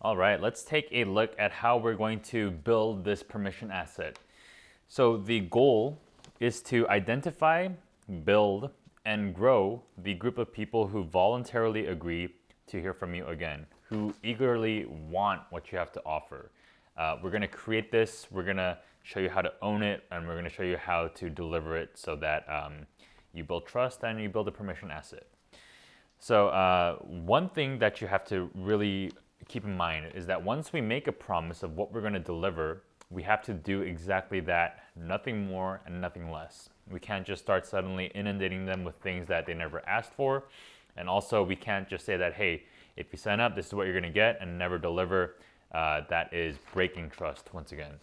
All right, let's take a look at how we're going to build this permission asset. So the goal is to identify, build, and grow the group of people who voluntarily agree to hear from you again, who eagerly want what you have to offer. We're going to create this, we're going to show you how to own it, and we're going to show you how to deliver it so that you build trust and you build a permission asset. So one thing that you have to really keep in mind is that once we make a promise of what we're going to deliver, we have to do exactly that, nothing more and nothing less. We can't just start suddenly inundating them with things that they never asked for. And also, we can't just say that, hey, if you sign up, this is what you're going to get, and never deliver. That is breaking trust once again.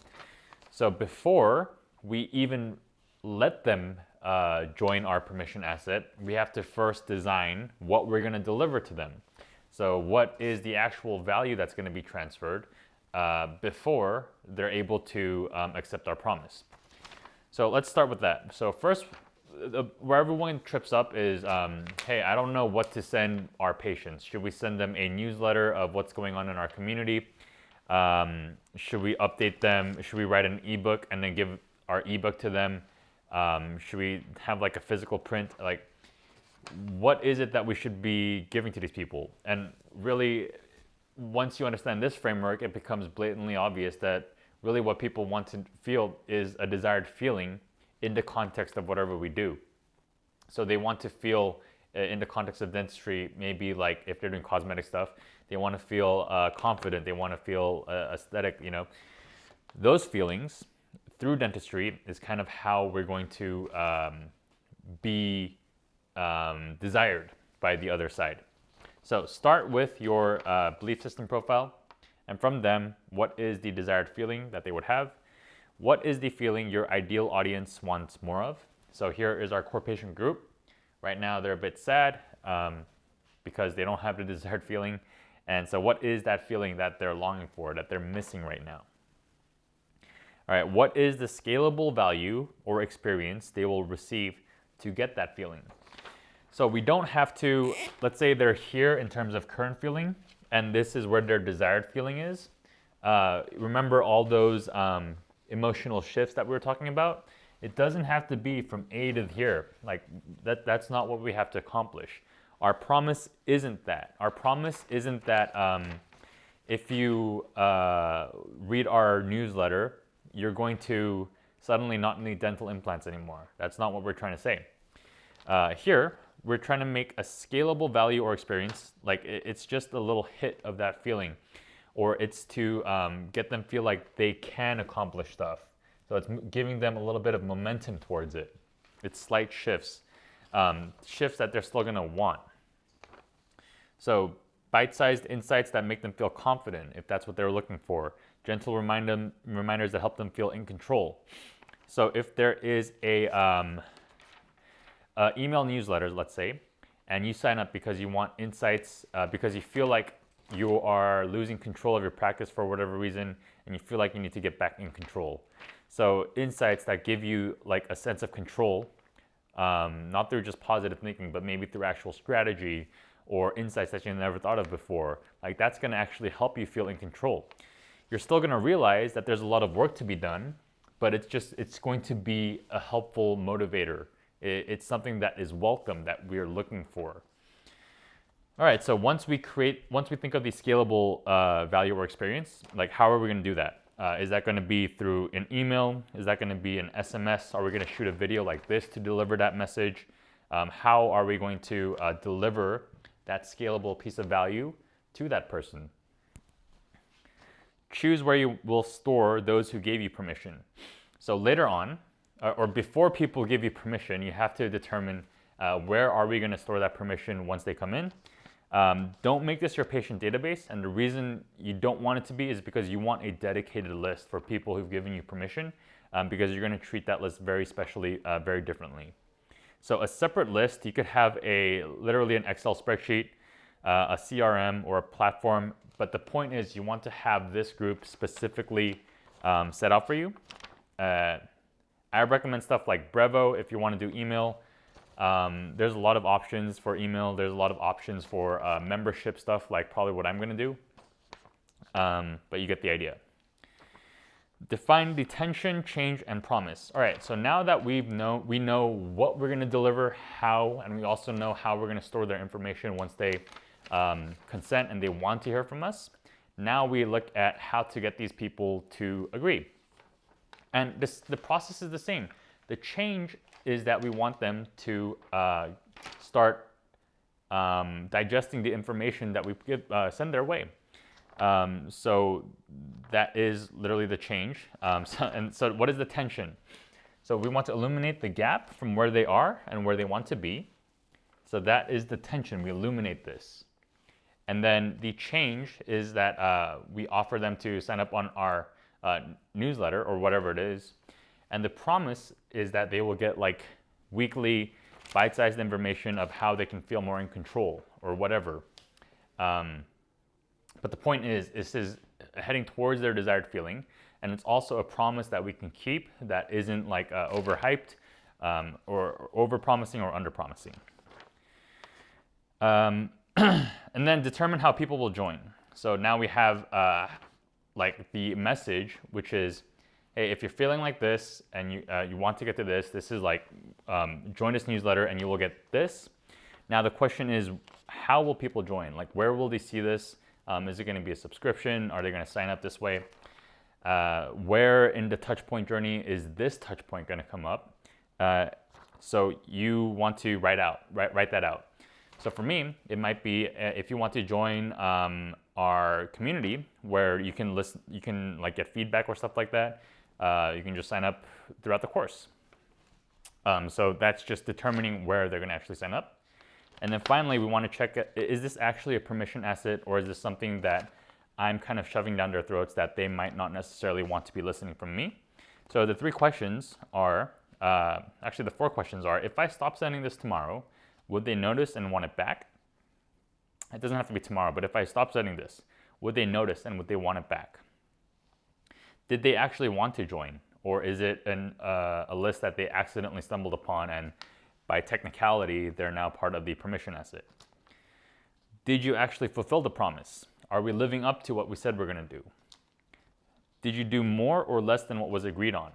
So before we even let them join our permission asset, we have to first design what we're going to deliver to them. So what is the actual value that's going to be transferred before they're able to accept our promise? So let's start with that. So first, where everyone trips up is, hey, I don't know what to send our patients. Should we send them a newsletter of what's going on in our community? Should we update them? Should we write an ebook and then give our ebook to them? Should we have like a physical print? Like, what is it that we should be giving to these people? And really, once you understand this framework, it becomes blatantly obvious that really what people want to feel is a desired feeling in the context of whatever we do. So they want to feel in the context of dentistry, maybe like if they're doing cosmetic stuff, they want to feel confident, they want to feel aesthetic, those feelings through dentistry is kind of how we're going to be desired by the other side. So start with your belief system profile, and from them, what is the desired feeling that they would have? What is the feeling your ideal audience wants more of? So here is our core patient group. Right now, they're a bit sad because they don't have the desired feeling. And so what is that feeling that they're longing for, that they're missing right now? All right, what is the scalable value or experience they will receive to get that feeling? So we don't have to, let's say they're here in terms of current feeling, and this is where their desired feeling is. Remember all those emotional shifts that we were talking about? It doesn't have to be from A to here. Like that's not what we have to accomplish. Our promise isn't that. Our promise isn't that if you read our newsletter, you're going to suddenly not need dental implants anymore. That's not what we're trying to say. Here, we're trying to make a scalable value or experience, like it's just a little hit of that feeling, or it's to get them feel like they can accomplish stuff. So it's giving them a little bit of momentum towards it. It's slight shifts, shifts that they're still gonna want. So bite-sized insights that make them feel confident, if that's what they're looking for. Gentle reminders that help them feel in control. So if there is a email newsletters, let's say, and you sign up because you want insights, because you feel like you are losing control of your practice for whatever reason, and you feel like you need to get back in control. So insights that give you like a sense of control, not through just positive thinking, but maybe through actual strategy or insights that you never thought of before, like that's gonna actually help you feel in control. You're still gonna realize that there's a lot of work to be done, but it's going to be a helpful motivator. It's something that is welcome, that we're looking for. All right, so once we think of the scalable value or experience, like how are we gonna do that? Is that gonna be through an email? Is that gonna be an SMS? Are we gonna shoot a video like this to deliver that message? How are we going to deliver that scalable piece of value to that person? Choose where you will store those who gave you permission. So later on, or before people give you permission, you have to determine where are we going to store that permission once they come in. Don't make this your patient database, and the reason you don't want it to be is because you want a dedicated list for people who've given you permission, because you're going to treat that list very specially, very differently. So a separate list, you could have literally an Excel spreadsheet, a CRM, or a platform, but the point is you want to have this group specifically set up for you. I recommend stuff like Brevo if you want to do email. There's a lot of options for email. There's a lot of options for membership stuff, like probably what I'm going to do. but you get the idea. Define detention, change, and promise. All right, so now that we know what we're going to deliver, how, and we also know how we're going to store their information once they consent and they want to hear from us. Now we look at how to get these people to agree. And the process is the same. The change is that we want them to start digesting the information that we send their way. So that is literally the change. So what is the tension? So we want to illuminate the gap from where they are and where they want to be. So that is the tension. We illuminate this. And then the change is that we offer them to sign up on our newsletter or whatever it is. And the promise is that they will get like weekly bite-sized information of how they can feel more in control or whatever. But the point is, this is heading towards their desired feeling. And it's also a promise that we can keep that isn't like overhyped or over-promising or under-promising. And then determine how people will join. So now we have like the message, which is, hey, if you're feeling like this and you want to get to this, this is like, join this newsletter and you will get this. Now the question is, how will people join? Like, where will they see this? Is it going to be a subscription? Are they going to sign up this way? Where in the touchpoint journey is this touchpoint going to come up? So you want to write that out. So for me, it might be if you want to join our community where you can listen, you can like get feedback or stuff like that. You can just sign up throughout the course. So that's just determining where they're going to actually sign up. And then finally, we want to check, is this actually a permission asset, or is this something that I'm kind of shoving down their throats that they might not necessarily want to be listening from me? So the 3 questions are, actually the 4 questions are, if I stop sending this tomorrow, would they notice and want it back? It doesn't have to be tomorrow, but if I stop sending this, would they notice and would they want it back? Did they actually want to join? Or is it a list that they accidentally stumbled upon and by technicality, they're now part of the permission asset? Did you actually fulfill the promise? Are we living up to what we said we're going to do? Did you do more or less than what was agreed on?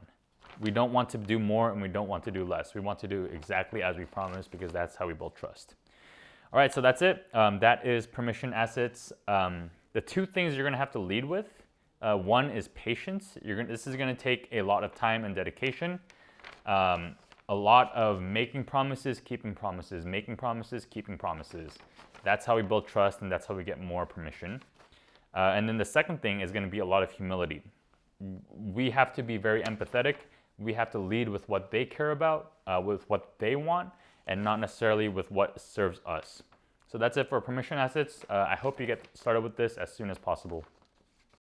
We don't want to do more and we don't want to do less. We want to do exactly as we promised because that's how we build trust. All right, so that's it. That is permission assets. The 2 things you're going to have to lead with, one is patience. This is going to take a lot of time and dedication. A lot of making promises, keeping promises, making promises, keeping promises. That's how we build trust and that's how we get more permission. And then the second thing is going to be a lot of humility. We have to be very empathetic. We have to lead with what they care about, with what they want, and not necessarily with what serves us. So that's it for permission assets. I hope you get started with this as soon as possible.